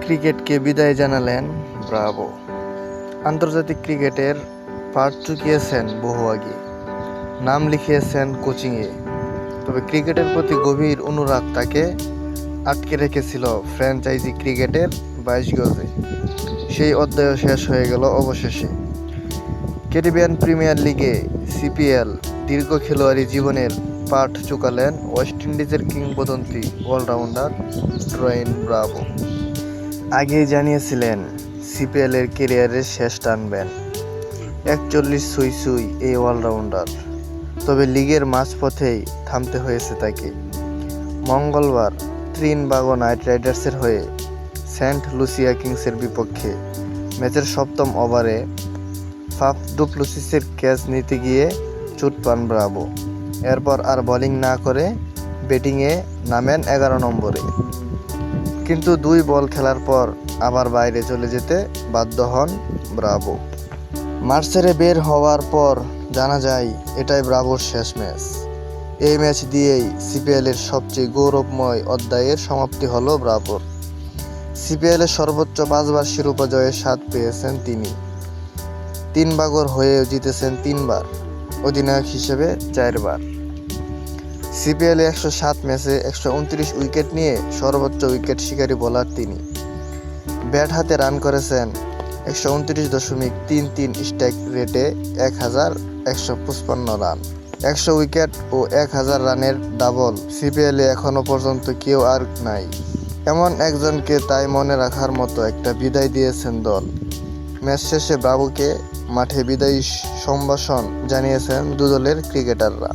ক্রিকেটকে বিদায় জানালেন ব্রাভো। আন্তর্জাতিক ক্রিকেটের পাট চুকিয়েছেন বহু আগে, নাম লিখিয়েছেন কোচিংয়ে। তবে ক্রিকেটের প্রতি গভীর অনুরাগ তাকে আটকে রেখেছিল ফ্র্যাঞ্চাইজি ক্রিকেটের 22 গজে। সেই অধ্যায়ও শেষ হয়ে গেল অবশেষে। ক্যারিবিয়ান প্রিমিয়ার লিগে সিপিএল দীর্ঘ খেলোয়াড়ি জীবনের পাট চুকালেন ওয়েস্ট ইন্ডিজের কিংবদন্তি অলরাউন্ডার ডোয়াইন ব্রাভো। আগেই জানিয়েছিলেন সিপিএলের ক্যারিয়ারের শেষ টানবেন 41 ছুঁই এই অলরাউন্ডার। তবে লিগের মাঝপথেই থামতে হয়েছে তাকে। মঙ্গলবার ত্রিনবাগো নাইট রাইডার্সের হয়ে সেন্ট লুসিয়া কিংসের বিপক্ষে ম্যাচের 7ম ওভারে ফাফ ডু প্লেসিসের ক্যাচ নিতে গিয়ে চোট পান ব্রাভো। এরপর আর বোলিং না করে ব্যাটিংয়ে নামেন 11 নম্বরে। কিন্তু 2 বল খেলার পর আবার বাইরে চলে যেতে বাধ্য হন ব্রাভো। মাঠ ছেড়ে বের হওয়ার পর জানা যায় এটাই ব্রাভোর শেষ ম্যাচ। এই ম্যাচ দিয়েই সিপিএলের সবচেয়ে গৌরবময় অধ্যায়ের সমাপ্তি হলো ব্রাভোর। সিপিএলের সর্বোচ্চ 5 বার শিরোপা জয়ের স্বাদ পেয়েছেন তিনি। ত্রিনবাগোর হয়েও জিতেছেন 3 বার, অধিনায়ক হিসেবে 4 বার। সিপিএলে 107 ম্যাচে 129 উইকেট নিয়ে সর্বোচ্চ উইকেট শিকারী বোলার তিনি। ব্যাট হাতে রান করেছেন 129.33 স্ট্রাইক রেটে 1155 রান। 100 উইকেট ও 1000 রানের ডাবল সিপিএলে এখনও পর্যন্ত কেউ আর নাই। এমন একজনকে তাই মনে রাখার মতো একটা বিদায় দিয়েছেন দল। ম্যাচ শেষে ব্রাভোকে মাঠে বিদায়ী সম্ভাষণ জানিয়েছেন দু দলের ক্রিকেটাররা।